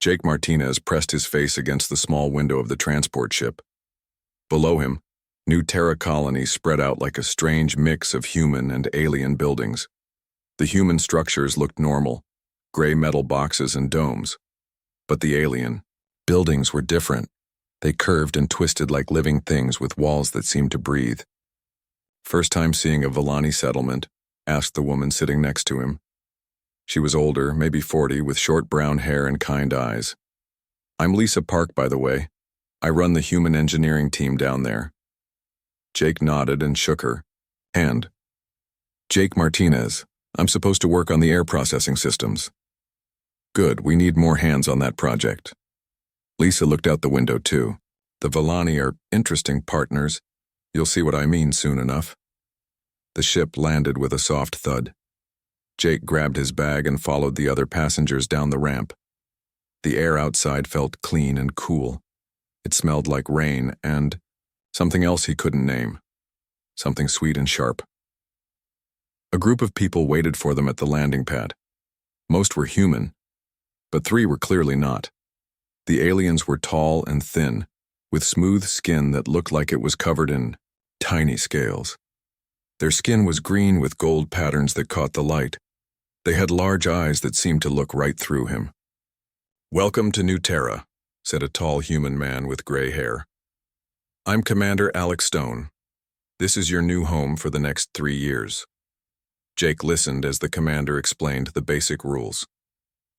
Jake Martinez pressed his face against the small window of the transport ship. Below him, new Terra colonies spread out like a strange mix of human and alien buildings. The human structures looked normal, gray metal boxes and domes. But the alien buildings were different. They curved and twisted like living things with walls that seemed to breathe. "First time seeing a Villani settlement?" asked the woman sitting next to him. She was older, maybe 40, with short brown hair and kind eyes. "I'm Lisa Park, by the way. I run the human engineering team down there." Jake nodded and shook her hand. "Jake Martinez. I'm supposed to work on the air processing systems." "Good, we need more hands on that project." Lisa looked out the window too. "The Villani are interesting partners. You'll see what I mean soon enough." The ship landed with a soft thud. Jake grabbed his bag and followed the other passengers down the ramp. The air outside felt clean and cool. It smelled like rain and something else he couldn't name. Something sweet and sharp. A group of people waited for them at the landing pad. Most were human, but 3 were clearly not. The aliens were tall and thin, with smooth skin that looked like it was covered in tiny scales. Their skin was green with gold patterns that caught the light. They had large eyes that seemed to look right through him. "Welcome to New Terra," said a tall human man with gray hair. "I'm Commander Alex Stone. This is your new home for the next 3 years." Jake listened as the commander explained the basic rules.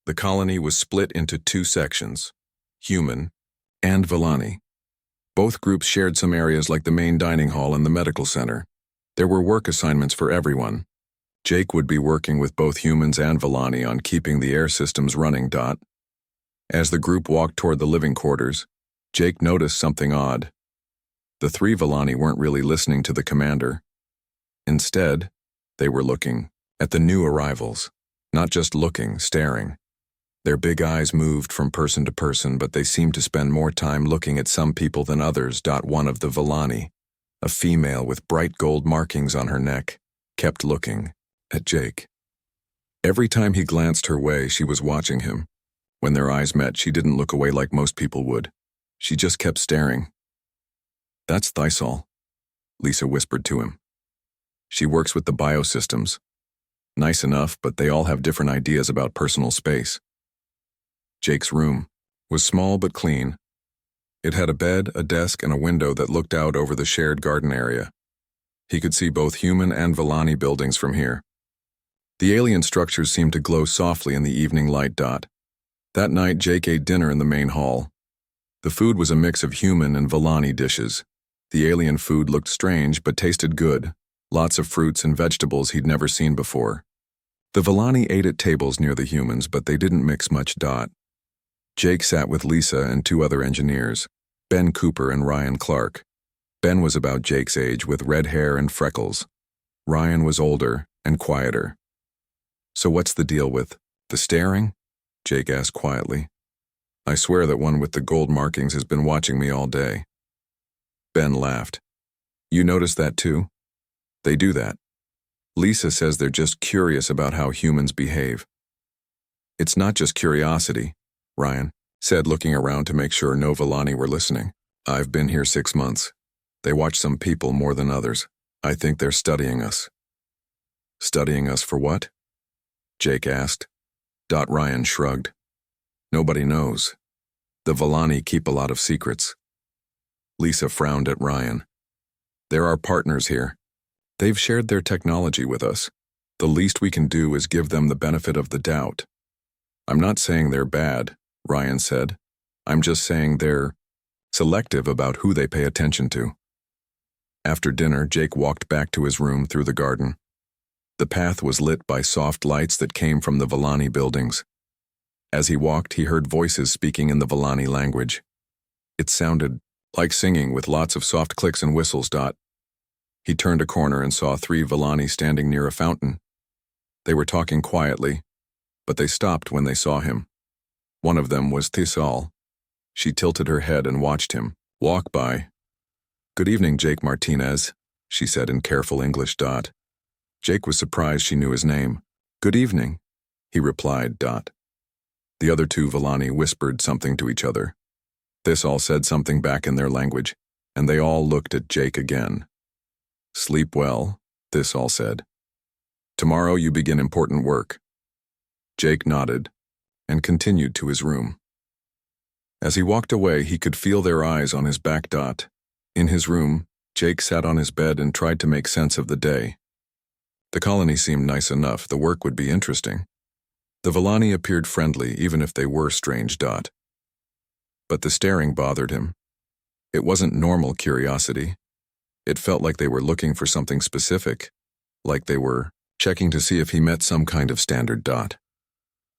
The colony was split into 2 sections, human and Villani. Both groups shared some areas like the main dining hall and the medical center. There were work assignments for everyone. Jake would be working with both humans and Villani on keeping the air systems running. As the group walked toward the living quarters, Jake noticed something odd. The 3 Villani weren't really listening to the commander. Instead, they were looking at the new arrivals, not just looking, staring. Their big eyes moved from person to person, but they seemed to spend more time looking at some people than others. One of the Villani, a female with bright gold markings on her neck, kept looking at Jake. Every time he glanced her way, she was watching him. When their eyes met, she didn't look away like most people would. She just kept staring. "That's Thysol," Lisa whispered to him. "She works with the biosystems. Nice enough, but they all have different ideas about personal space." Jake's room was small but clean. It had a bed, a desk, and a window that looked out over the shared garden area. He could see both human and Villani buildings from here. The alien structures seemed to glow softly in the evening light. That night, Jake ate dinner in the main hall. The food was a mix of human and Villani dishes. The alien food looked strange but tasted good. Lots of fruits and vegetables he'd never seen before. The Villani ate at tables near the humans, but they didn't mix much. Jake sat with Lisa and 2 other engineers, Ben Cooper and Ryan Clark. Ben was about Jake's age with red hair and freckles. Ryan was older and quieter. "So what's the deal with the staring?" Jake asked quietly. "I swear that one with the gold markings has been watching me all day." Ben laughed. "You noticed that too? They do that. Lisa says they're just curious about how humans behave." "It's not just curiosity," Ryan said, looking around to make sure no Villani were listening. "I've been here 6 months. They watch some people more than others. I think they're studying us." "Studying us for what?" Jake asked. Ryan shrugged. "Nobody knows. The Villani keep a lot of secrets." Lisa frowned at Ryan. "They're our partners here. They've shared their technology with us. The least we can do is give them the benefit of the doubt." "I'm not saying they're bad," Ryan said. "I'm just saying they're selective about who they pay attention to." After dinner, Jake walked back to his room through the garden. The path was lit by soft lights that came from the Villani buildings. As he walked, he heard voices speaking in the Villani language. It sounded like singing with lots of soft clicks and whistles. He turned a corner and saw 3 Villani standing near a fountain. They were talking quietly, but they stopped when they saw him. One of them was Thysol. She tilted her head and watched him walk by. "Good evening, Jake Martinez," she said in careful English. Jake was surprised she knew his name. "Good evening," he replied. The other two Villani whispered something to each other. This all said something back in their language, and they all looked at Jake again. Sleep well, this all said. Tomorrow you begin important work. Jake nodded and continued to his room. As he walked away, he could feel their eyes on his back. In his room, Jake sat on his bed and tried to make sense of the day. The colony seemed nice enough, the work would be interesting. The Villani appeared friendly, even if they were strange. But the staring bothered him. It wasn't normal curiosity. It felt like they were looking for something specific, like they were checking to see if he met some kind of standard.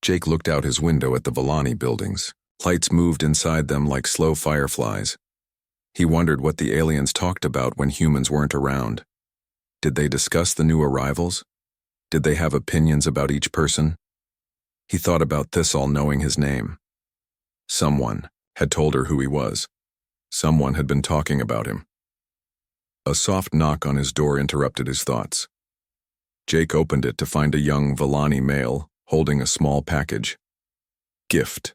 Jake looked out his window at the Villani buildings. Lights moved inside them like slow fireflies. He wondered what the aliens talked about when humans weren't around. Did they discuss the new arrivals? Did they have opinions about each person? He thought about this all knowing his name. Someone had told her who he was. Someone had been talking about him. A soft knock on his door interrupted his thoughts. Jake opened it to find a young Villani male holding a small package. Gift,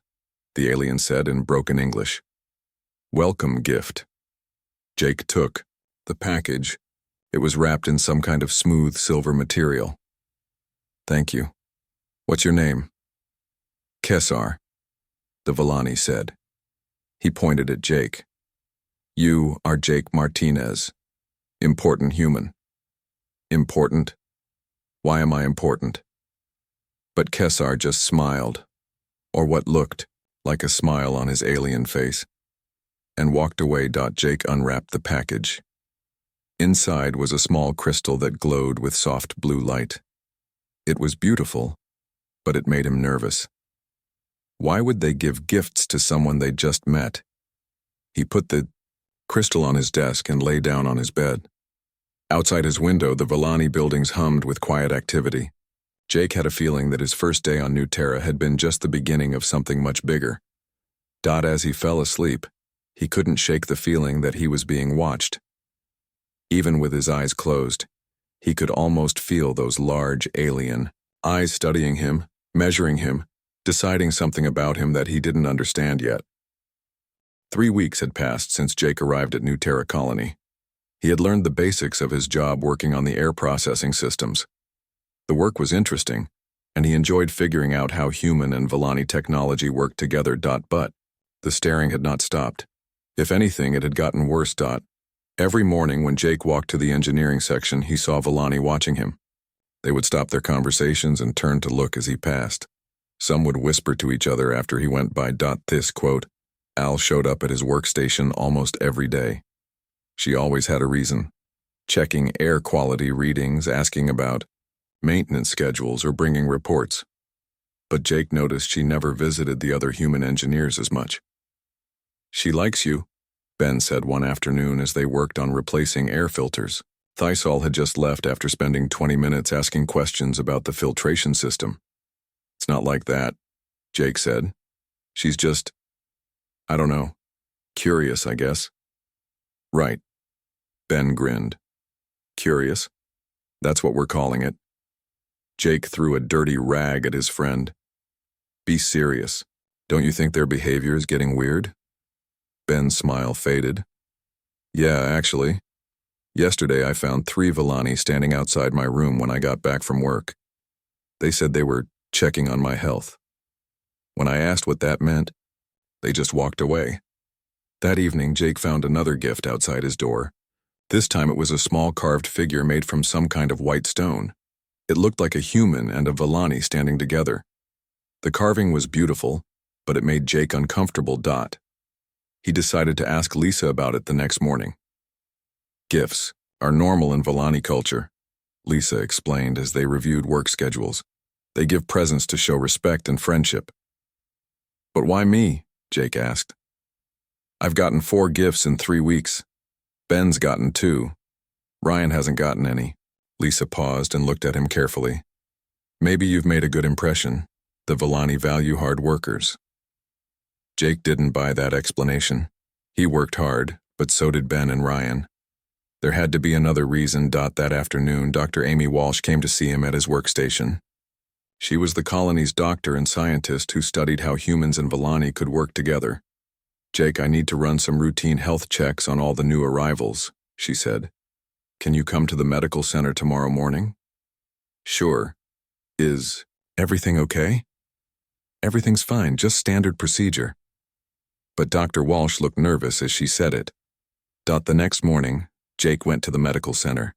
the alien said in broken English. Welcome gift. Jake took the package. It was wrapped in some kind of smooth silver material. Thank you. What's your name? Kesar, the Villani said. He pointed at Jake. You are Jake Martinez. Important human. Important? Why am I important? But Kesar just smiled, or what looked like a smile on his alien face, and walked away. Jake unwrapped the package. Inside was a small crystal that glowed with soft blue light. It was beautiful, but it made him nervous. Why would they give gifts to someone they just met? He put the crystal on his desk and lay down on his bed. Outside his window, the Villani buildings hummed with quiet activity. Jake had a feeling that his first day on New Terra had been just the beginning of something much bigger. As he fell asleep, he couldn't shake the feeling that he was being watched. Even with his eyes closed, he could almost feel those large alien eyes studying him, measuring him, deciding something about him that he didn't understand yet. 3 weeks had passed since Jake arrived at New Terra Colony. He had learned the basics of his job working on the air processing systems. The work was interesting, and he enjoyed figuring out how human and Villani technology worked together. But the staring had not stopped. If anything, it had gotten worse. Every morning when Jake walked to the engineering section, he saw Villani watching him. They would stop their conversations and turn to look as he passed. Some would whisper to each other after he went by. This quote, Al showed up at his workstation almost every day. She always had a reason. Checking air quality readings, asking about maintenance schedules, or bringing reports. But Jake noticed she never visited the other human engineers as much. She likes you, Ben said one afternoon as they worked on replacing air filters. Thysol had just left after spending 20 minutes asking questions about the filtration system. It's not like that, Jake said. She's just, I don't know, curious, I guess. Right. Ben grinned. Curious? That's what we're calling it. Jake threw a dirty rag at his friend. Be serious. Don't you think their behavior is getting weird? Ben's smile faded. Yeah, actually. Yesterday I found 3 Villani standing outside my room when I got back from work. They said they were checking on my health. When I asked what that meant, they just walked away. That evening, Jake found another gift outside his door. This time it was a small carved figure made from some kind of white stone. It looked like a human and a Villani standing together. The carving was beautiful, but it made Jake uncomfortable. He decided to ask Lisa about it the next morning. Gifts are normal in Villani culture, Lisa explained as they reviewed work schedules. They give presents to show respect and friendship. But why me? Jake asked. I've gotten 4 gifts in 3 weeks. Ben's gotten 2. Ryan hasn't gotten any. Lisa paused and looked at him carefully. Maybe you've made a good impression. The Villani value hard workers. Jake didn't buy that explanation. He worked hard, but so did Ben and Ryan. There had to be another reason. That afternoon, Dr. Amy Walsh came to see him at his workstation. She was the colony's doctor and scientist who studied how humans and Villani could work together. "Jake, I need to run some routine health checks on all the new arrivals," she said. "Can you come to the medical center tomorrow morning?" "Sure. Is everything okay?" "Everything's fine, just standard procedure." But Dr. Walsh looked nervous as she said it. The next morning, Jake went to the medical center.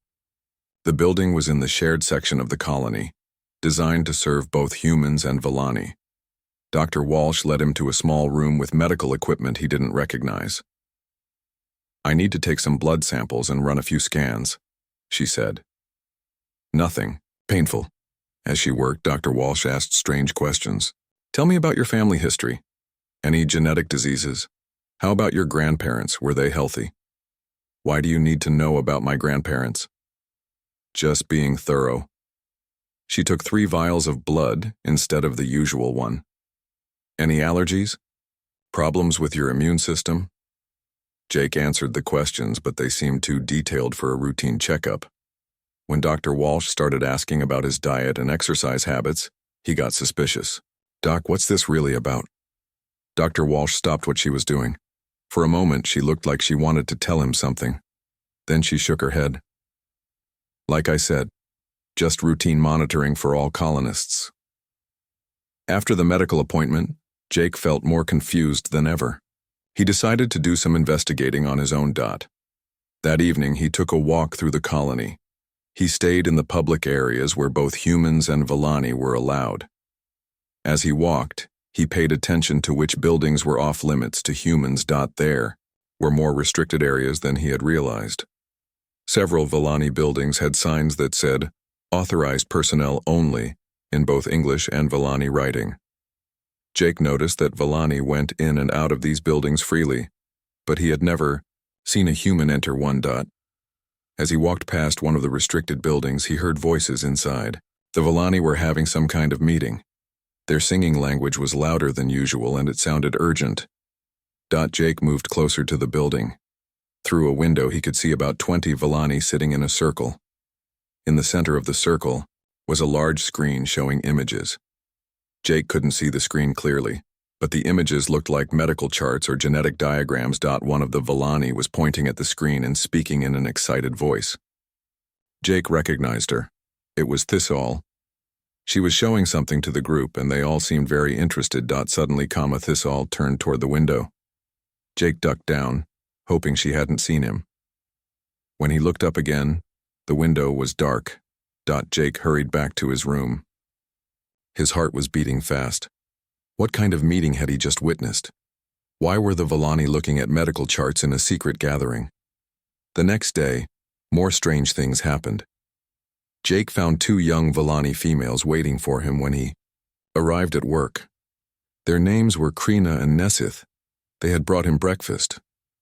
The building was in the shared section of the colony, designed to serve both humans and Villani. Dr. Walsh led him to a small room with medical equipment he didn't recognize. "I need to take some blood samples and run a few scans," she said. "Nothing painful." As she worked, Dr. Walsh asked strange questions. "Tell me about your family history. Any genetic diseases? How about your grandparents? Were they healthy? Why do you need to know about my grandparents?" Just being thorough. She took 3 vials of blood instead of the usual one. "Any allergies? Problems with your immune system?" Jake answered the questions, but they seemed too detailed for a routine checkup. When Dr. Walsh started asking about his diet and exercise habits, he got suspicious. "Doc, what's this really about?" Dr. Walsh stopped what she was doing. For a moment, she looked like she wanted to tell him something. Then she shook her head. "Like I said, just routine monitoring for all colonists." After the medical appointment, Jake felt more confused than ever. He decided to do some investigating on his own. That evening, he took a walk through the colony. He stayed in the public areas where both humans and Villani were allowed. As he walked, he paid attention to which buildings were off-limits to humans. There were more restricted areas than he had realized. Several Villani buildings had signs that said, "Authorized personnel only," in both English and Villani writing. Jake noticed that Villani went in and out of these buildings freely, but he had never seen a human enter one. As he walked past one of the restricted buildings, he heard voices inside. The Villani were having some kind of meeting. Their singing language was louder than usual, and it sounded urgent. Jake moved closer to the building. Through a window, he could see about 20 Villani sitting in a circle. In the center of the circle was a large screen showing images. Jake couldn't see the screen clearly, but the images looked like medical charts or genetic diagrams. One of the Villani was pointing at the screen and speaking in an excited voice. Jake recognized her. It was Thisol. She was showing something to the group, and they all seemed very interested. Suddenly, Thisol turned toward the window. Jake ducked down, hoping she hadn't seen him. When he looked up again, the window was dark. Jake hurried back to his room. His heart was beating fast. What kind of meeting had he just witnessed? Why were the Villani looking at medical charts in a secret gathering? The next day, more strange things happened. Jake found 2 young Villani females waiting for him when he arrived at work. Their names were Krina and Nesith. They had brought him breakfast,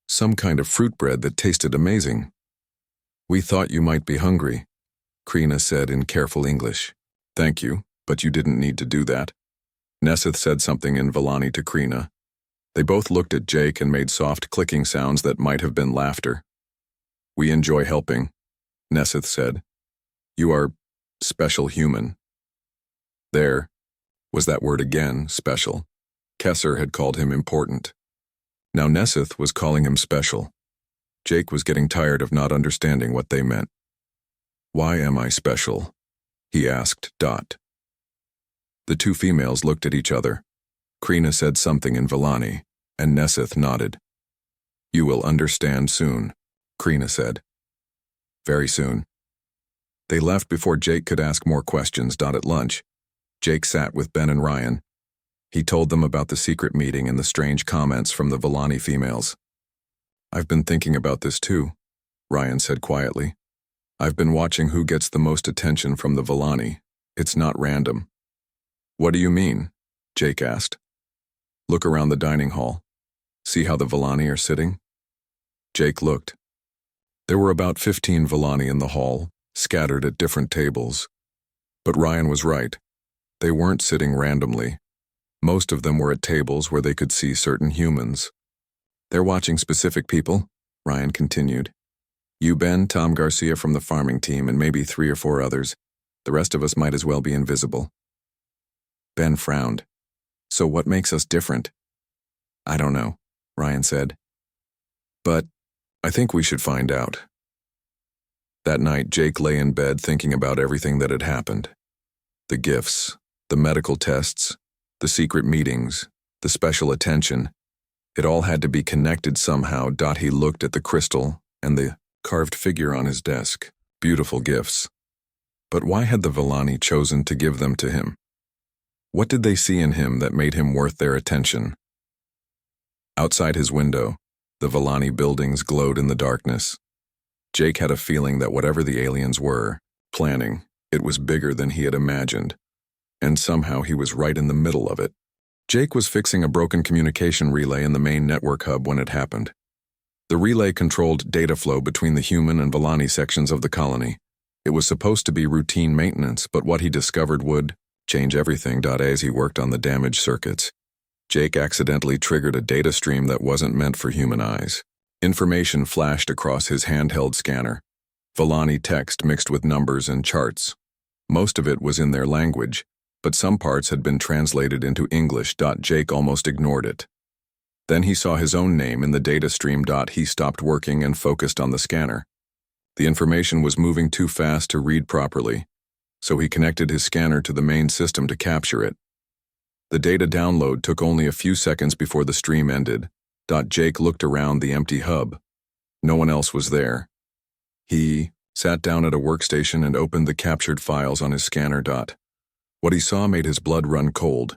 some kind of fruit bread that tasted amazing. "We thought you might be hungry," Krina said in careful English. "Thank you, but you didn't need to do that." Nesith said something in Villani to Krina. They both looked at Jake and made soft clicking sounds that might have been laughter. "We enjoy helping," Nesith said. "You are special human." There was that word again, special. Kesser had called him important. Now Nesith was calling him special. Jake was getting tired of not understanding what they meant. "Why am I special?" he asked. The 2 females looked at each other. Krina said something in Villani, and Nesith nodded. "You will understand soon," Krina said. "Very soon." They left before Jake could ask more questions. At lunch, Jake sat with Ben and Ryan. He told them about the secret meeting and the strange comments from the Villani females. "I've been thinking about this too," Ryan said quietly. "I've been watching who gets the most attention from the Villani. It's not random." "What do you mean?" Jake asked. "Look around the dining hall. See how the Villani are sitting?" Jake looked. There were about 15 Villani in the hall, scattered at different tables. But Ryan was right. They weren't sitting randomly. Most of them were at tables where they could see certain humans. "They're watching specific people," Ryan continued. "You, Ben, Tom Garcia from the farming team, and maybe 3 or 4 others. The rest of us might as well be invisible." Ben frowned. So what makes us different? I don't know, Ryan said. But I think we should find out. That night, Jake lay in bed thinking about everything that had happened. The gifts, the medical tests, the secret meetings, the special attention. It all had to be connected somehow. He looked at the crystal and the carved figure on his desk. Beautiful gifts. But why had the Villani chosen to give them to him? What did they see in him that made him worth their attention? Outside his window, the Villani buildings glowed in the darkness. Jake had a feeling that whatever the aliens were planning, it was bigger than he had imagined, and somehow he was right in the middle of it. Jake was fixing a broken communication relay in the main network hub when it happened. The relay controlled data flow between the human and Villani sections of the colony. It was supposed to be routine maintenance, but what he discovered would change everything. As he worked on the damaged circuits, Jake accidentally triggered a data stream that wasn't meant for human eyes. Information flashed across his handheld scanner. Villani text mixed with numbers and charts. Most of it was in their language, but some parts had been translated into English. Jake almost ignored it. Then he saw his own name in the data stream. He stopped working and focused on the scanner. The information was moving too fast to read properly, so he connected his scanner to the main system to capture it. The data download took only a few seconds before the stream ended. Jake looked around the empty hub. No one else was there. He sat down at a workstation and opened the captured files on his scanner. What he saw made his blood run cold.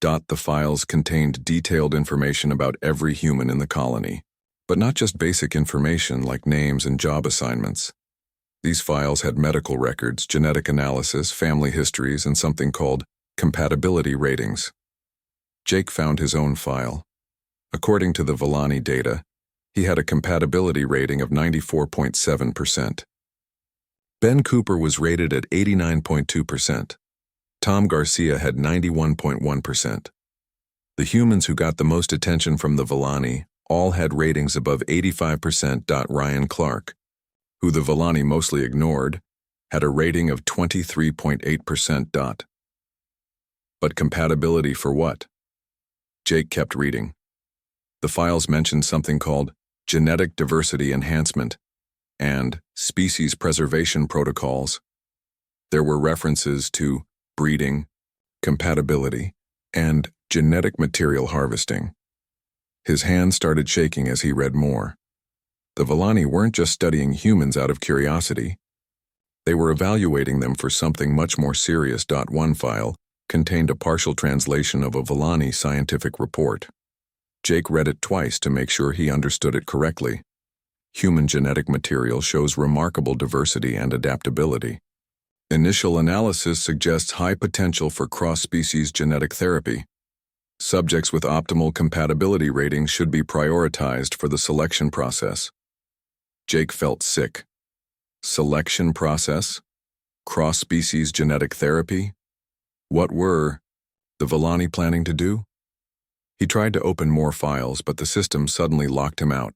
The files contained detailed information about every human in the colony, but not just basic information like names and job assignments. These files had medical records, genetic analysis, family histories, and something called compatibility ratings. Jake found his own file. According to the Villani data, he had a compatibility rating of 94.7%. Ben Cooper was rated at 89.2%. Tom Garcia had 91.1%. The humans who got the most attention from the Villani all had ratings above 85%. Ryan Clark, who the Villani mostly ignored, had a rating of 23.8%. But compatibility for what? Jake kept reading. The files mentioned something called genetic diversity enhancement and species preservation protocols. There were references to breeding, compatibility, and genetic material harvesting. His hands started shaking as he read more. The Villani weren't just studying humans out of curiosity. They were evaluating them for something much more serious. One file contained a partial translation of a Villani scientific report. Jake read it twice to make sure he understood it correctly. Human genetic material shows remarkable diversity and adaptability. Initial analysis suggests high potential for cross-species genetic therapy. Subjects with optimal compatibility ratings should be prioritized for the selection process. Jake felt sick. Selection process? Cross-species genetic therapy? What were the Villani planning to do? He tried to open more files, but the system suddenly locked him out.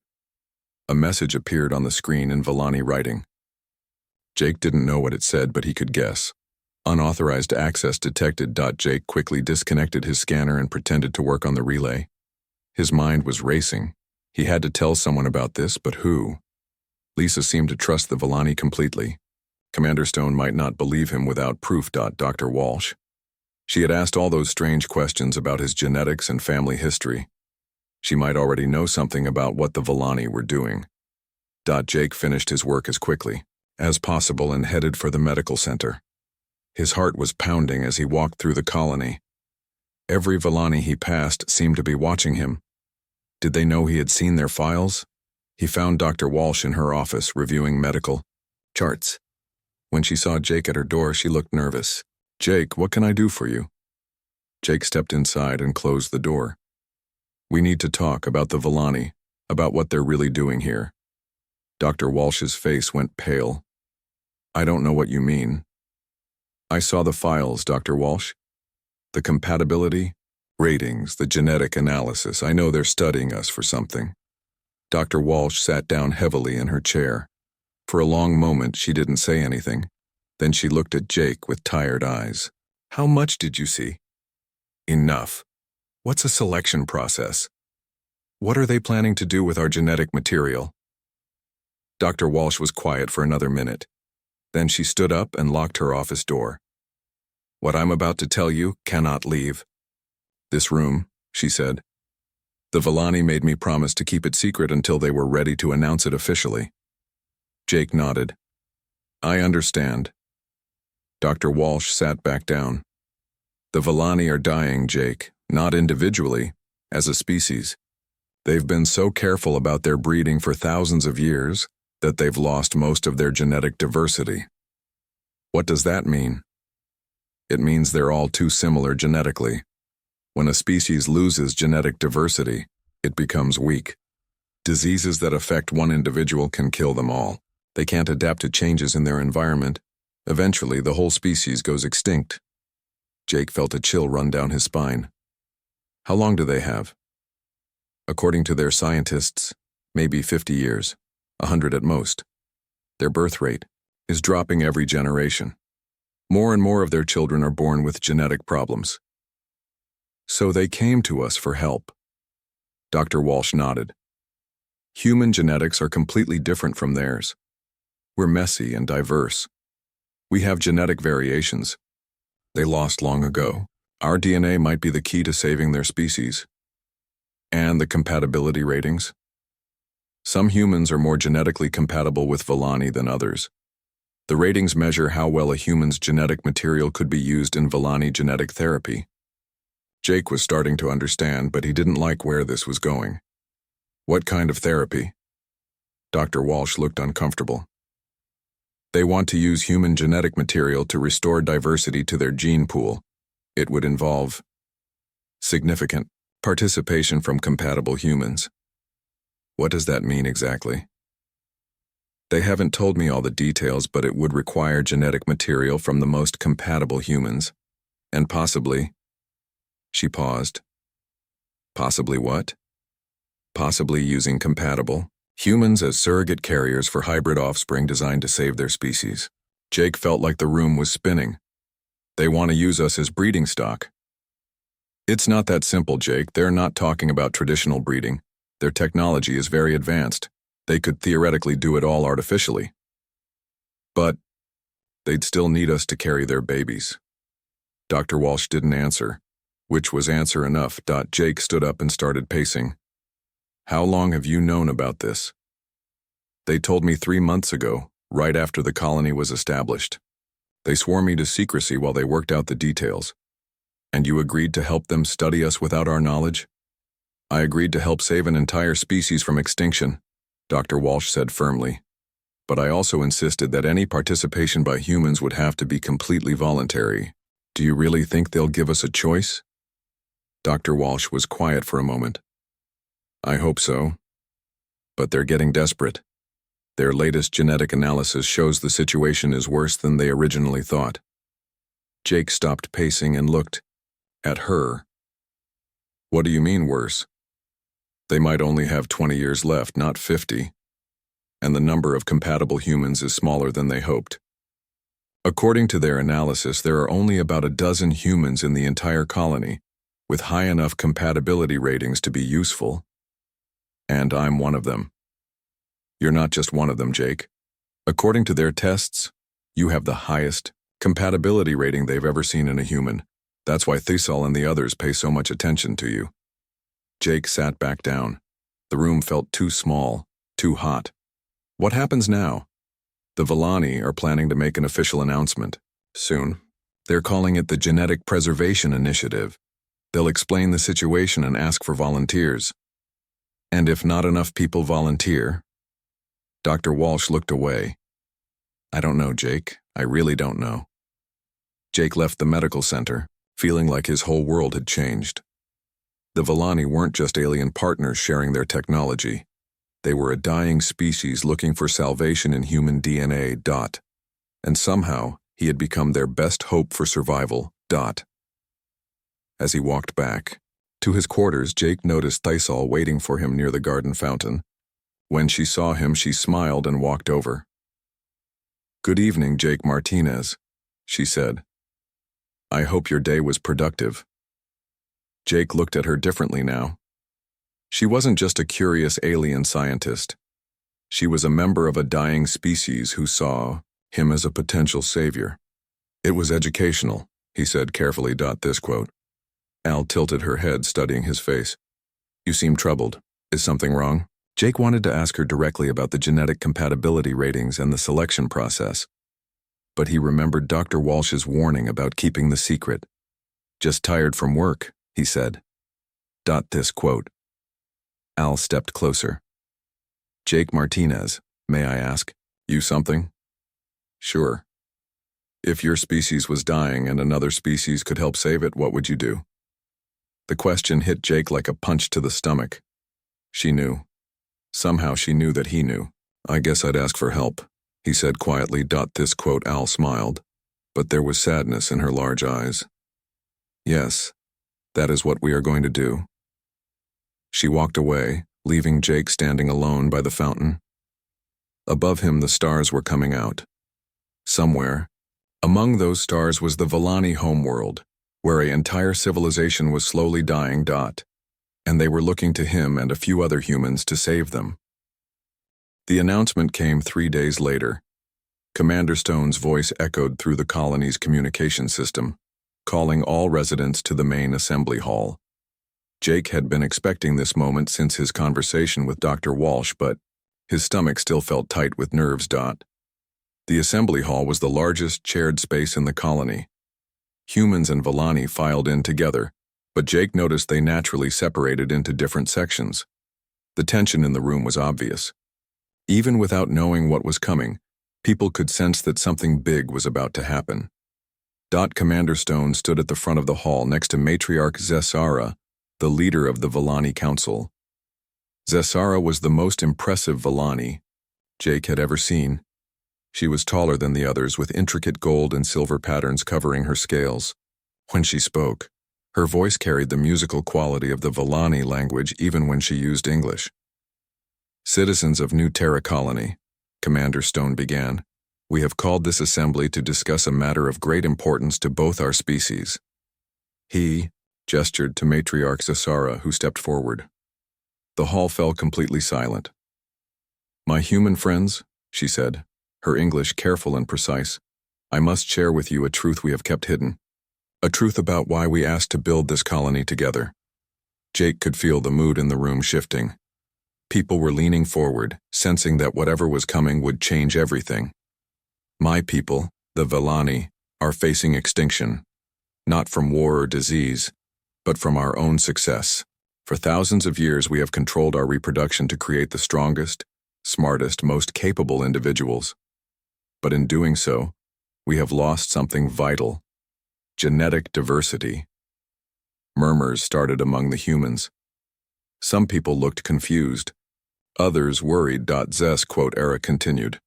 A message appeared on the screen in Villani writing. Jake didn't know what it said, but he could guess. Unauthorized access detected. Jake quickly disconnected his scanner and pretended to work on the relay. His mind was racing. He had to tell someone about this, but who? Lisa seemed to trust the Villani completely. Commander Stone might not believe him without proof. Dr. Walsh. She had asked all those strange questions about his genetics and family history. She might already know something about what the Villani were doing. Jake finished his work as quickly as possible and headed for the medical center. His heart was pounding as he walked through the colony. Every Villani he passed seemed to be watching him. Did they know he had seen their files? He found Dr. Walsh in her office reviewing medical charts. When she saw Jake at her door, she looked nervous. Jake, what can I do for you? Jake stepped inside and closed the door. We need to talk about the Villani, about what they're really doing here. Dr. Walsh's face went pale. I don't know what you mean. I saw the files, Dr. Walsh. The compatibility, ratings, the genetic analysis. I know they're studying us for something. Dr. Walsh sat down heavily in her chair. For a long moment, she didn't say anything. Then she looked at Jake with tired eyes. How much did you see? Enough. What's a selection process? What are they planning to do with our genetic material? Dr. Walsh was quiet for another minute. Then she stood up and locked her office door. What I'm about to tell you cannot leave this room, she said. The Villani made me promise to keep it secret until they were ready to announce it officially. Jake nodded. I understand. Dr. Walsh sat back down. The Villani are dying, Jake, not individually, as a species. They've been so careful about their breeding for thousands of years that they've lost most of their genetic diversity. What does that mean? It means they're all too similar genetically. When a species loses genetic diversity, it becomes weak. Diseases that affect one individual can kill them all. They can't adapt to changes in their environment. Eventually, the whole species goes extinct. Jake felt a chill run down his spine. How long do they have? According to their scientists, maybe 50 years, 100 at most. Their birth rate is dropping every generation. More and more of their children are born with genetic problems. So they came to us for help. Dr. Walsh nodded. Human genetics are completely different from theirs. We're messy and diverse. We have genetic variations. They lost long ago. Our DNA might be the key to saving their species. And the compatibility ratings. Some humans are more genetically compatible with Villani than others. The ratings measure how well a human's genetic material could be used in Villani genetic therapy. Jake was starting to understand, but he didn't like where this was going. What kind of therapy? Dr. Walsh looked uncomfortable. They want to use human genetic material to restore diversity to their gene pool. It would involve significant participation from compatible humans. What does that mean exactly? They haven't told me all the details, but it would require genetic material from the most compatible humans. And possibly... She paused. Possibly what? Possibly using compatible humans as surrogate carriers for hybrid offspring designed to save their species. Jake felt like the room was spinning. They want to use us as breeding stock. It's not that simple, Jake. They're not talking about traditional breeding. Their technology is very advanced. They could theoretically do it all artificially. But they'd still need us to carry their babies. Dr. Walsh didn't answer, which was answer enough. Jake stood up and started pacing. How long have you known about this? They told me 3 months ago, right after the colony was established. They swore me to secrecy while they worked out the details. And you agreed to help them study us without our knowledge? I agreed to help save an entire species from extinction, Dr. Walsh said firmly. But I also insisted that any participation by humans would have to be completely voluntary. Do you really think they'll give us a choice? Dr. Walsh was quiet for a moment. I hope so. But they're getting desperate. Their latest genetic analysis shows the situation is worse than they originally thought. Jake stopped pacing and looked at her. What do you mean worse? They might only have 20 years left, not 50. And the number of compatible humans is smaller than they hoped. According to their analysis, there are only about a dozen humans in the entire colony with high enough compatibility ratings to be useful. And I'm one of them. You're not just one of them, Jake. According to their tests, you have the highest compatibility rating they've ever seen in a human. That's why Thisal and the others pay so much attention to you. Jake sat back down. The room felt too small, too hot. What happens now? The Villani are planning to make an official announcement soon. They're calling it the Genetic Preservation Initiative. They'll explain the situation and ask for volunteers. And if not enough people volunteer? Dr. Walsh looked away. I don't know, Jake. I really don't know. Jake left the medical center, feeling like his whole world had changed. The Villani weren't just alien partners sharing their technology. They were a dying species looking for salvation in human DNA. And somehow, he had become their best hope for survival. As he walked back to his quarters, Jake noticed Thisal waiting for him near the garden fountain. When she saw him, she smiled and walked over. Good evening, Jake Martinez, she said. I hope your day was productive. Jake looked at her differently now. She wasn't just a curious alien scientist. She was a member of a dying species who saw him as a potential savior. It was educational, he said carefully. This quote. Al tilted her head, studying his face. You seem troubled. Is something wrong? Jake wanted to ask her directly about the genetic compatibility ratings and the selection process, but he remembered Dr. Walsh's warning about keeping the secret. Just tired from work, he said. This quote. Al stepped closer. Jake Martinez, may I ask you something? Sure. If your species was dying and another species could help save it, what would you do? The question hit Jake like a punch to the stomach. She knew. Somehow she knew that he knew. I guess I'd ask for help, he said quietly. This quote. Al smiled, but there was sadness in her large eyes. Yes, that is what we are going to do. She walked away, leaving Jake standing alone by the fountain. Above him the stars were coming out. Somewhere, among those stars was the Villani homeworld, where an entire civilization was slowly dying. And they were looking to him and a few other humans to save them. The announcement came 3 days later. Commander Stone's voice echoed through the colony's communication system, calling all residents to the main assembly hall. Jake had been expecting this moment since his conversation with Dr. Walsh, but his stomach still felt tight with nerves. The assembly hall was the largest shared space in the colony. Humans and Villani filed in together, but Jake noticed they naturally separated into different sections. The tension in the room was obvious. Even without knowing what was coming, people could sense that something big was about to happen. Commander Stone stood at the front of the hall next to Matriarch Zesara, the leader of the Villani Council. Zesara was the most impressive Villani Jake had ever seen. She was taller than the others, with intricate gold and silver patterns covering her scales. When she spoke, her voice carried the musical quality of the Villani language even when she used English. Citizens of New Terra Colony, Commander Stone began, we have called this assembly to discuss a matter of great importance to both our species. He gestured to Matriarch Zesara, who stepped forward. The hall fell completely silent. My human friends, she said, her English careful and precise, I must share with you a truth we have kept hidden. A truth about why we asked to build this colony together. Jake could feel the mood in the room shifting. People were leaning forward, sensing that whatever was coming would change everything. My people, the Villani, are facing extinction, not from war or disease, but from our own success. For thousands of years we have controlled our reproduction to create the strongest, smartest, most capable individuals. But in doing so, we have lost something vital. Genetic diversity. Murmurs started among the humans. Some people looked confused. Others worried. Zes quote era continued.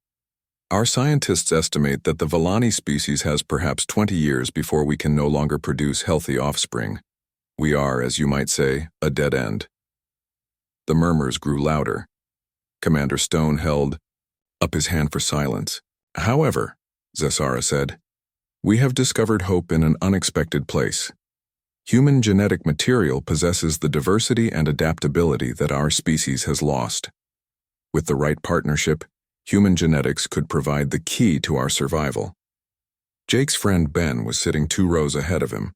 Our scientists estimate that the Villani species has perhaps 20 years before we can no longer produce healthy offspring. We are, as you might say, a dead end. The murmurs grew louder. Commander Stone held up his hand for silence. However, Zesara said, we have discovered hope in an unexpected place. Human genetic material possesses the diversity and adaptability that our species has lost. With the right partnership, human genetics could provide the key to our survival. Jake's friend Ben was sitting 2 rows ahead of him.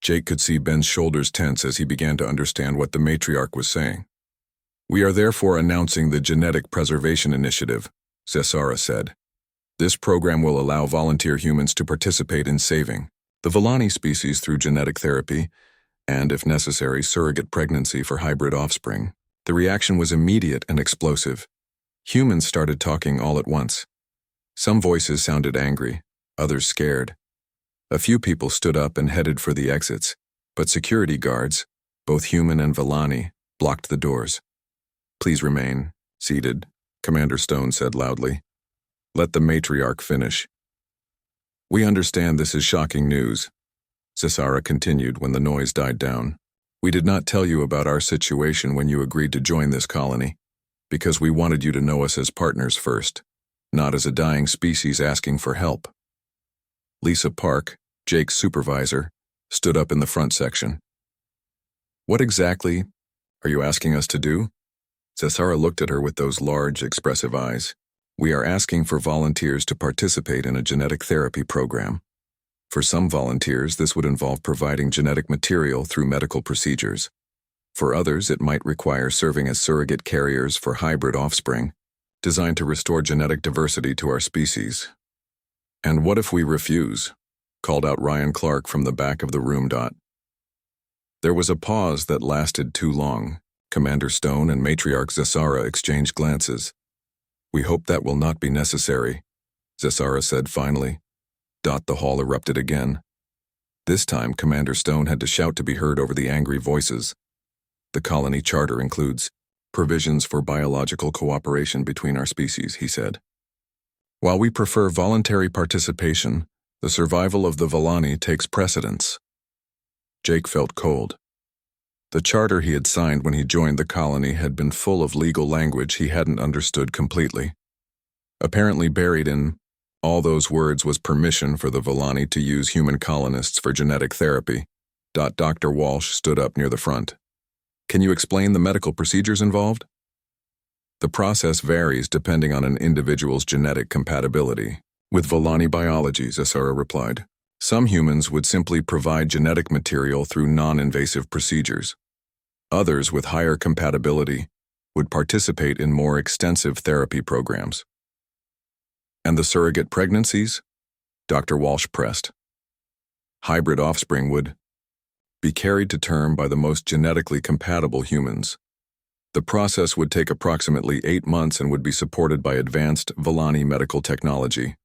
Jake could see Ben's shoulders tense as he began to understand what the matriarch was saying. We are therefore announcing the Genetic Preservation Initiative, Zesara said. This program will allow volunteer humans to participate in saving the Villani species through genetic therapy and, if necessary, surrogate pregnancy for hybrid offspring. The reaction was immediate and explosive. Humans started talking all at once. Some voices sounded angry, others scared. A few people stood up and headed for the exits, but security guards, both human and Villani, blocked the doors. Please remain seated, Commander Stone said loudly. Let the matriarch finish. We understand this is shocking news, Zesara continued when the noise died down. We did not tell you about our situation when you agreed to join this colony, because we wanted you to know us as partners first, not as a dying species asking for help. Lisa Park, Jake's supervisor, stood up in the front section. What exactly are you asking us to do? Cesara looked at her with those large, expressive eyes. We are asking for volunteers to participate in a genetic therapy program. For some volunteers, this would involve providing genetic material through medical procedures. For others, it might require serving as surrogate carriers for hybrid offspring, designed to restore genetic diversity to our species. And what if we refuse? Called out Ryan Clark from the back of the room. There was a pause that lasted too long. Commander Stone and Matriarch Zesara exchanged glances. We hope that will not be necessary, Zesara said finally. The hall erupted again. This time, Commander Stone had to shout to be heard over the angry voices. The colony charter includes provisions for biological cooperation between our species, he said. While we prefer voluntary participation, the survival of the Villani takes precedence. Jake felt cold. The charter he had signed when he joined the colony had been full of legal language he hadn't understood completely. Apparently buried in all those words was permission for the Villani to use human colonists for genetic therapy. Dr. Walsh stood up near the front. Can you explain the medical procedures involved? The process varies depending on an individual's genetic compatibility. With Villani biology, Zesara replied. Some humans would simply provide genetic material through non-invasive procedures. Others with higher compatibility would participate in more extensive therapy programs. And the surrogate pregnancies? Dr. Walsh pressed. Hybrid offspring would be carried to term by the most genetically compatible humans. The process would take approximately 8 months and would be supported by advanced Villani medical technology.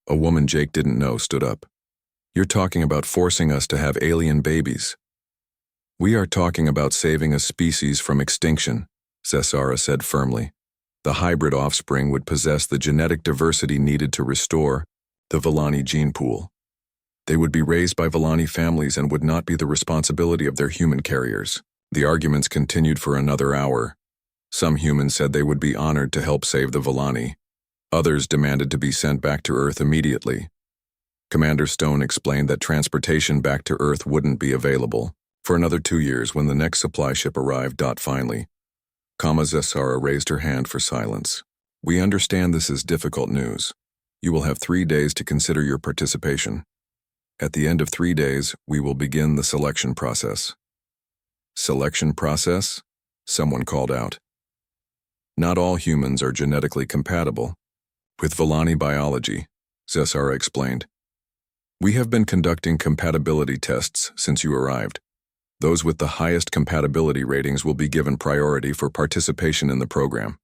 A woman Jake didn't know stood up. You're talking about forcing us to have alien babies. We are talking about saving a species from extinction, Zesara said firmly. The hybrid offspring would possess the genetic diversity needed to restore the Villani gene pool. They would be raised by Villani families and would not be the responsibility of their human carriers. The arguments continued for another hour. Some humans said they would be honored to help save the Villani. Others demanded to be sent back to Earth immediately. Commander Stone explained that transportation back to Earth wouldn't be available for another 2 years when the next supply ship arrived. Finally, Zesara raised her hand for silence. We understand this is difficult news. You will have 3 days to consider your participation. At the end of 3 days, we will begin the selection process. Selection process? Someone called out. Not all humans are genetically compatible with Villani biology, Zesara explained. We have been conducting compatibility tests since you arrived. Those with the highest compatibility ratings will be given priority for participation in the program.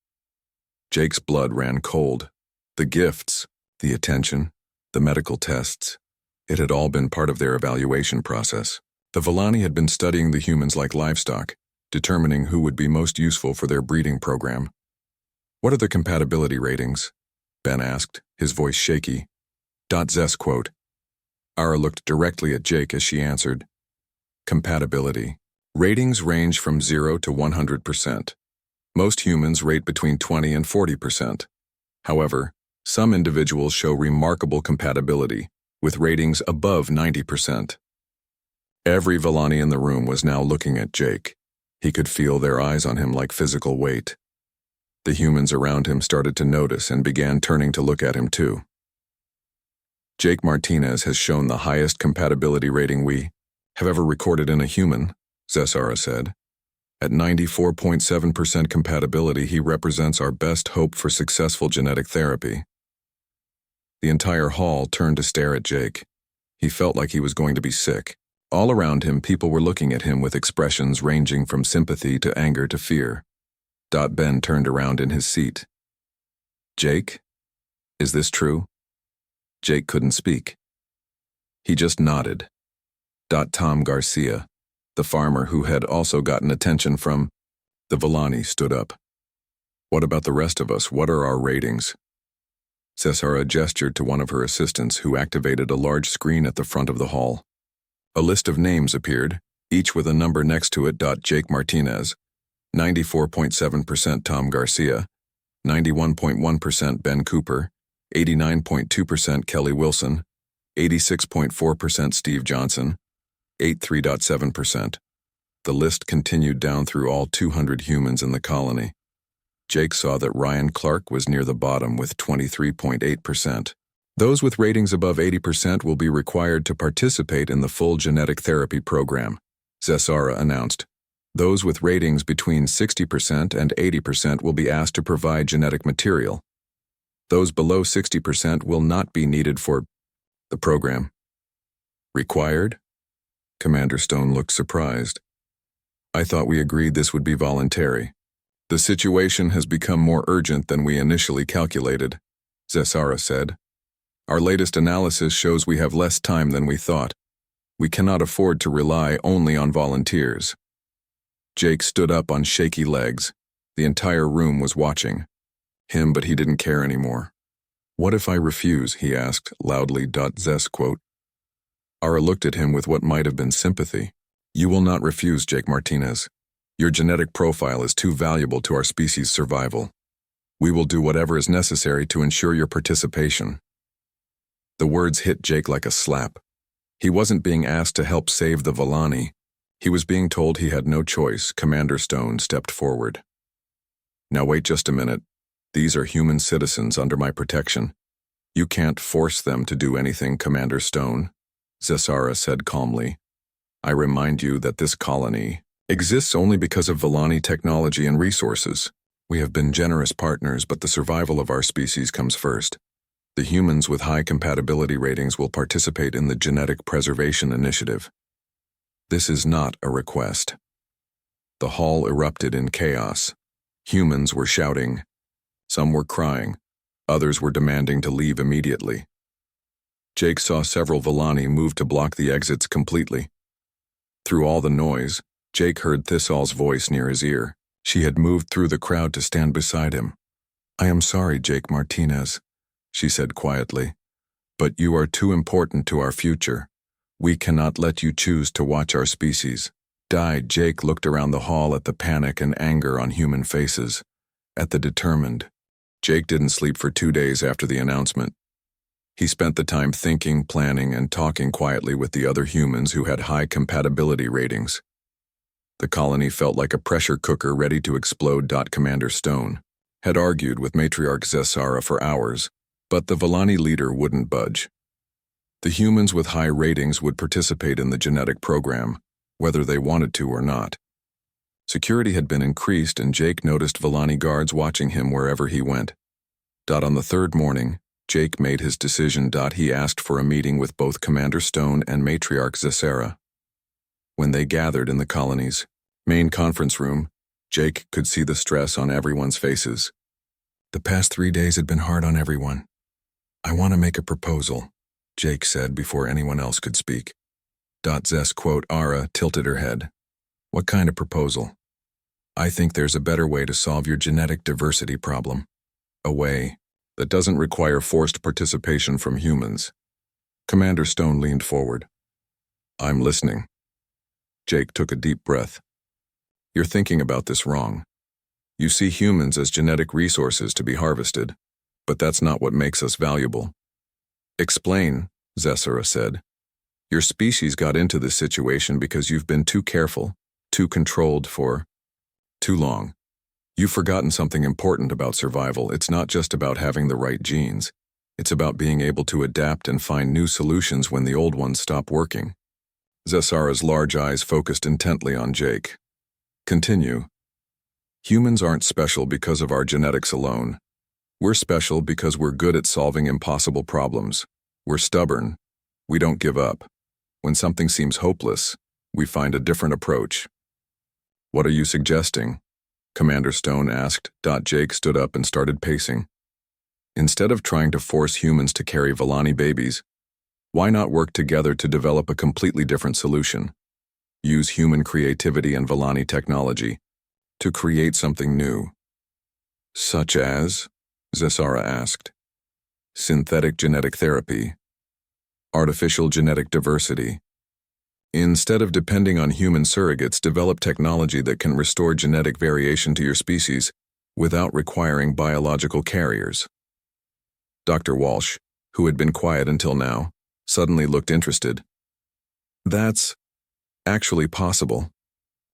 Jake's blood ran cold. The gifts, the attention, the medical tests, it had all been part of their evaluation process. The Villani had been studying the humans like livestock, determining who would be most useful for their breeding program. What are the compatibility ratings? Ben asked, his voice shaky. Zes quote. Ara looked directly at Jake as she answered. Compatibility. Ratings range from 0 to 100%. Most humans rate between 20 and 40%. However, some individuals show remarkable compatibility, with ratings above 90%. Every Villani in the room was now looking at Jake. He could feel their eyes on him like physical weight. The humans around him started to notice and began turning to look at him too. Jake Martinez has shown the highest compatibility rating we have ever recorded in a human, Zesara said. At 94.7% compatibility, he represents our best hope for successful genetic therapy. The entire hall turned to stare at Jake. He felt like he was going to be sick. All around him, people were looking at him with expressions ranging from sympathy to anger to fear. Ben turned around in his seat. Jake? Is this true? Jake couldn't speak. He just nodded. Tom Garcia, the farmer who had also gotten attention from the Villani, stood up. What about the rest of us? What are our ratings? Cesara gestured to one of her assistants who activated a large screen at the front of the hall. A list of names appeared, each with a number next to it. Jake Martinez, 94.7% Tom Garcia, 91.1% Ben Cooper, 89.2% Kelly Wilson, 86.4% Steve Johnson, 83.7%. The list continued down through all 200 humans in the colony. Jake saw that Ryan Clark was near the bottom with 23.8%. Those with ratings above 80% will be required to participate in the full genetic therapy program, Zesara announced. Those with ratings between 60% and 80% will be asked to provide genetic material. Those below 60% will not be needed for the program. Required? Commander Stone looked surprised. I thought we agreed this would be voluntary. The situation has become more urgent than we initially calculated, Zesara said. Our latest analysis shows we have less time than we thought. We cannot afford to rely only on volunteers. Jake stood up on shaky legs. The entire room was watching him, but he didn't care anymore. What if I refuse? He asked loudly. Zes quote. Ara looked at him with what might have been sympathy. You will not refuse, Jake Martinez. Your genetic profile is too valuable to our species' survival. We will do whatever is necessary to ensure your participation. The words hit Jake like a slap. He wasn't being asked to help save the Volani. He was being told he had no choice. Commander Stone stepped forward. Now wait just a minute. These are human citizens under my protection. You can't force them to do anything, Commander Stone, Zesara said calmly. I remind you that this colony exists only because of Volani technology and resources. We have been generous partners, but the survival of our species comes first. The humans with high compatibility ratings will participate in the Genetic Preservation Initiative. This is not a request. The hall erupted in chaos. Humans were shouting. Some were crying. Others were demanding to leave immediately. Jake saw several Volani move to block the exits completely. Through all the noise, Jake heard Thisal's voice near his ear. She had moved through the crowd to stand beside him. I am sorry, Jake Martinez, she said quietly, but you are too important to our future. We cannot let you choose to watch our species die. Jake looked around the hall at the panic and anger on human faces, at the determined. Jake didn't sleep for 2 days after the announcement. He spent the time thinking, planning, and talking quietly with the other humans who had high compatibility ratings. The colony felt like a pressure cooker ready to explode. Commander Stone had argued with Matriarch Zesara for hours, but the Volani leader wouldn't budge. The humans with high ratings would participate in the genetic program, whether they wanted to or not. Security had been increased, and Jake noticed Volani guards watching him wherever he went. On the third morning, Jake made his decision. He asked for a meeting with both Commander Stone and Matriarch Zesara. When they gathered in the colony's main conference room, Jake could see the stress on everyone's faces. The past 3 days had been hard on everyone. I want to make a proposal, Jake said before anyone else could speak. Zes quote. Ara tilted her head. What kind of proposal? I think there's a better way to solve your genetic diversity problem. A way that doesn't require forced participation from humans. Commander Stone leaned forward. I'm listening. Jake took a deep breath. You're thinking about this wrong. You see humans as genetic resources to be harvested, but that's not what makes us valuable. Explain, Zesara said. Your species got into this situation because you've been too careful, too controlled for too long. You've forgotten something important about survival. It's not just about having the right genes. It's about being able to adapt and find new solutions when the old ones stop working. Zesara's large eyes focused intently on Jake. Continue. Humans aren't special because of our genetics alone. We're special because we're good at solving impossible problems. We're stubborn. We don't give up. When something seems hopeless, we find a different approach. What are you suggesting? Commander Stone asked. Jake stood up and started pacing. Instead of trying to force humans to carry Volani babies, why not work together to develop a completely different solution? Use human creativity and Volani technology to create something new. Such as? Zesara asked. Synthetic genetic therapy. Artificial genetic diversity. Instead of depending on human surrogates, develop technology that can restore genetic variation to your species without requiring biological carriers. Dr. Walsh, who had been quiet until now, suddenly looked interested. That's actually possible.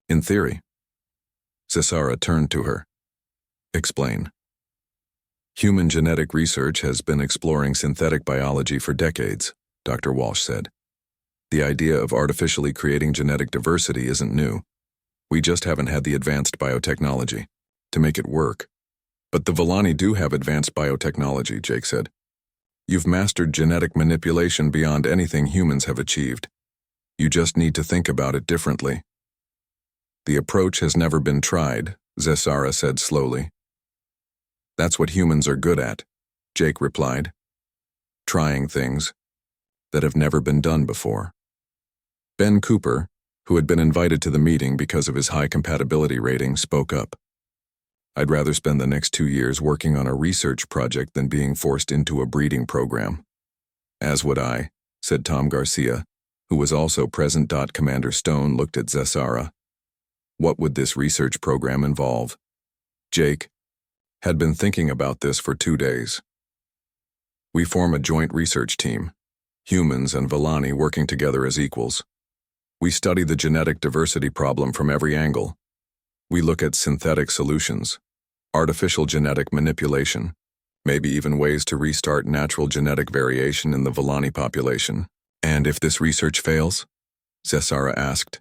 In theory. Zesara turned to her. Explain. Human genetic research has been exploring synthetic biology for decades, Dr. Walsh said. The idea of artificially creating genetic diversity isn't new. We just haven't had the advanced biotechnology to make it work. But the Villani do have advanced biotechnology, Jake said. You've mastered genetic manipulation beyond anything humans have achieved. You just need to think about it differently. The approach has never been tried, Zesara said slowly. That's what humans are good at, Jake replied. Trying things that have never been done before. Ben Cooper, who had been invited to the meeting because of his high compatibility rating, spoke up. I'd rather spend the next 2 years working on a research project than being forced into a breeding program. As would I, said Tom Garcia, who was also present. Commander Stone looked at Zesara. What would this research program involve? Jake had been thinking about this for 2 days. We form a joint research team, humans and Villani working together as equals. We study the genetic diversity problem from every angle. We look at synthetic solutions, artificial genetic manipulation, maybe even ways to restart natural genetic variation in the Villani population. And if this research fails? Zesara asked.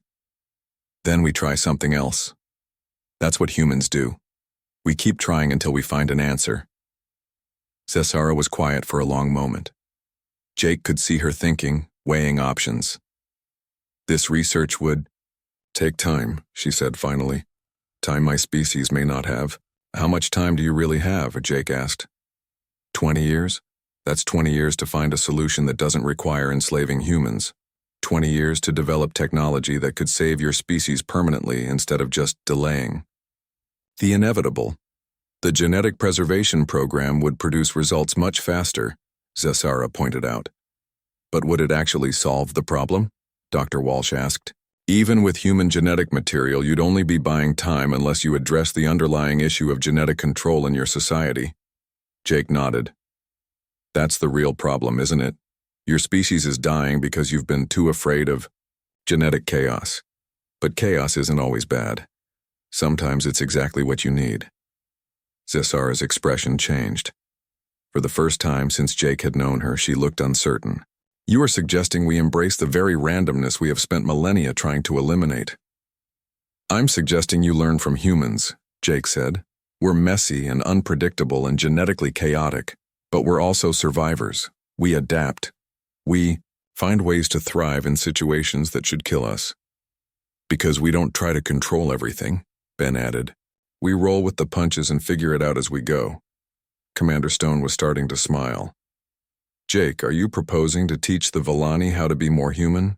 Then we try something else. That's what humans do. We keep trying until we find an answer. Zesara was quiet for a long moment. Jake could see her thinking, weighing options. This research would take time, she said finally. Time my species may not have. How much time do you really have? Jake asked. 20 years? That's 20 years to find a solution that doesn't require enslaving humans. 20 years to develop technology that could save your species permanently instead of just delaying. The inevitable. The genetic preservation program would produce results much faster, Zesara pointed out. But would it actually solve the problem? Dr. Walsh asked. Even with human genetic material, you'd only be buying time unless you address the underlying issue of genetic control in your society. Jake nodded. That's the real problem, isn't it? Your species is dying because you've been too afraid of genetic chaos. But chaos isn't always bad. Sometimes it's exactly what you need. Zesara's expression changed. For the first time since Jake had known her, she looked uncertain. You are suggesting we embrace the very randomness we have spent millennia trying to eliminate. I'm suggesting you learn from humans, Jake said. We're messy and unpredictable and genetically chaotic, but we're also survivors. We adapt. We find ways to thrive in situations that should kill us. Because we don't try to control everything, Ben added. We roll with the punches and figure it out as we go. Commander Stone was starting to smile. Jake, are you proposing to teach the Villani how to be more human?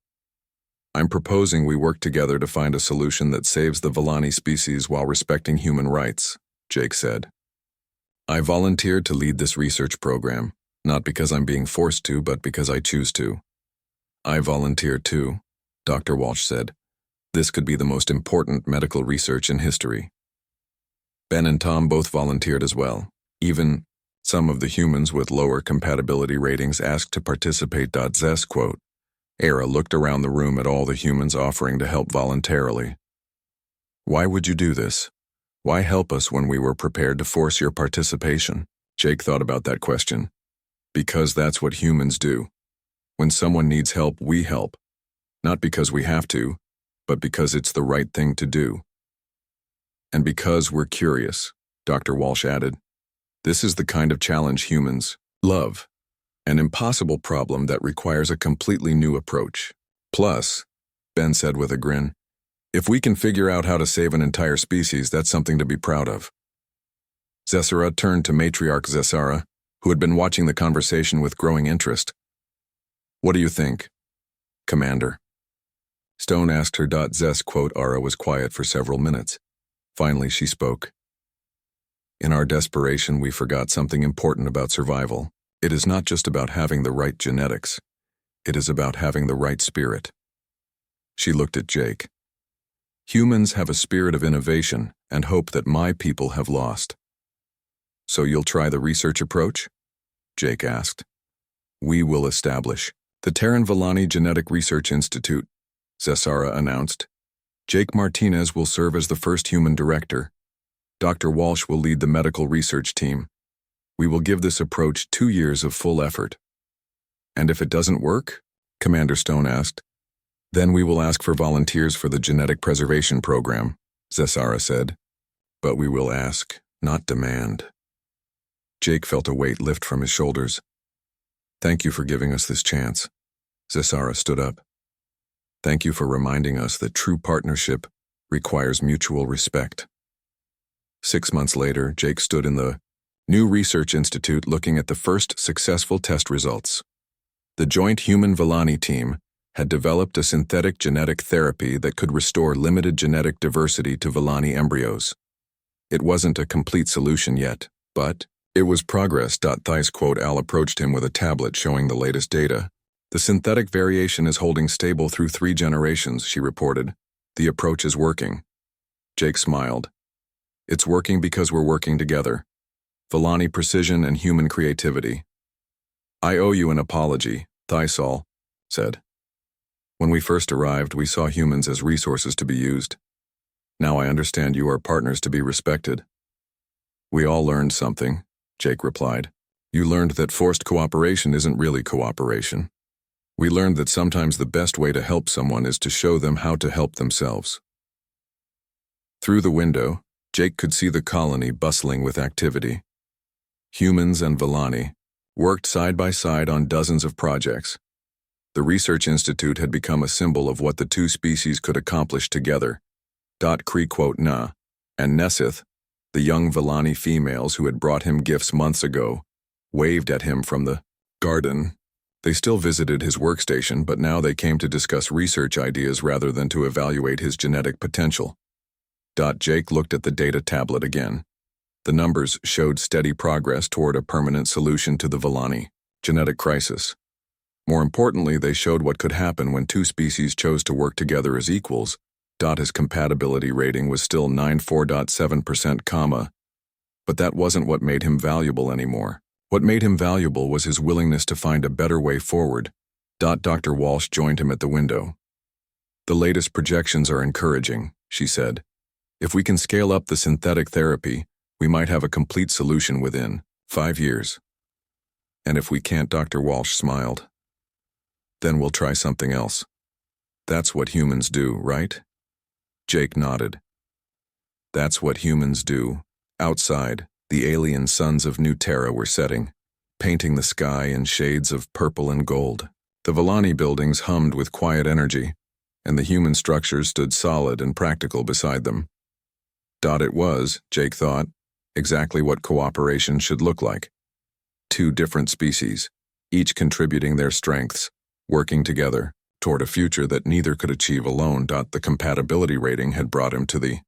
I'm proposing we work together to find a solution that saves the Villani species while respecting human rights, Jake said. I volunteered to lead this research program, not because I'm being forced to, but because I choose to. I volunteer too, Dr. Walsh said. This could be the most important medical research in history. Ben and Tom both volunteered as well. Even some of the humans with lower compatibility ratings asked to participate. Zes quote. Era looked around the room at all the humans offering to help voluntarily. Why would you do this? Why help us when we were prepared to force your participation? Jake thought about that question. Because that's what humans do. When someone needs help, we help. Not because we have to, but because it's the right thing to do. And because we're curious, Dr. Walsh added. This is the kind of challenge humans love. An impossible problem that requires a completely new approach. Plus, Ben said with a grin, if we can figure out how to save an entire species, that's something to be proud of. Zesara turned to Matriarch Zesara, who had been watching the conversation with growing interest. What do you think, Commander? Stone asked her. Zes quote. Ara was quiet for several minutes. Finally, she spoke. In our desperation, we forgot something important about survival. It is not just about having the right genetics. It is about having the right spirit. She looked at Jake. Humans have a spirit of innovation and hope that my people have lost. So you'll try the research approach? Jake asked. We will establish the Terran Villani Genetic Research Institute, Zesara announced. Jake Martinez will serve as the first human director. Dr. Walsh will lead the medical research team. We will give this approach 2 years of full effort. And if it doesn't work? Commander Stone asked. Then we will ask for volunteers for the genetic preservation program, Zesara said. But we will ask, not demand. Jake felt a weight lift from his shoulders. Thank you for giving us this chance. Zesara stood up. Thank you for reminding us that true partnership requires mutual respect. 6 months later, Jake stood in the new research institute looking at the first successful test results. The joint human-Villani team had developed a synthetic genetic therapy that could restore limited genetic diversity to Villani embryos. It wasn't a complete solution yet, but it was progress. Thais quote Al approached him with a tablet showing the latest data. The synthetic variation is holding stable through 3 generations, she reported. The approach is working. Jake smiled. It's working because we're working together. Villani precision and human creativity. I owe you an apology, Thaisal said. When we first arrived, we saw humans as resources to be used. Now I understand you are partners to be respected. We all learned something, Jake replied. You learned that forced cooperation isn't really cooperation. We learned that sometimes the best way to help someone is to show them how to help themselves. Through the window, Jake could see the colony bustling with activity. Humans and Villani worked side by side on dozens of projects. The Research Institute had become a symbol of what the 2 species could accomplish together. Cree quote Na and Nessith, the young Villani females who had brought him gifts months ago, waved at him from the garden. They still visited his workstation, but now they came to discuss research ideas rather than to evaluate his genetic potential. Jake looked at the data tablet again. The numbers showed steady progress toward a permanent solution to the Villani genetic crisis. More importantly, they showed what could happen when 2 species chose to work together as equals. His compatibility rating was still 94.7%, but that wasn't what made him valuable anymore. What made him valuable was his willingness to find a better way forward. Dr. Walsh joined him at the window. The latest projections are encouraging, she said. If we can scale up the synthetic therapy, we might have a complete solution within 5 years. And if we can't, Dr. Walsh smiled. Then we'll try something else. That's what humans do, right? Jake nodded. That's what humans do. Outside, the alien suns of New Terra were setting, painting the sky in shades of purple and gold. The Villani buildings hummed with quiet energy, and the human structures stood solid and practical beside them. It was, Jake thought, exactly what cooperation should look like. 2 different species, each contributing their strengths, working together toward a future that neither could achieve alone. The compatibility rating had brought him to the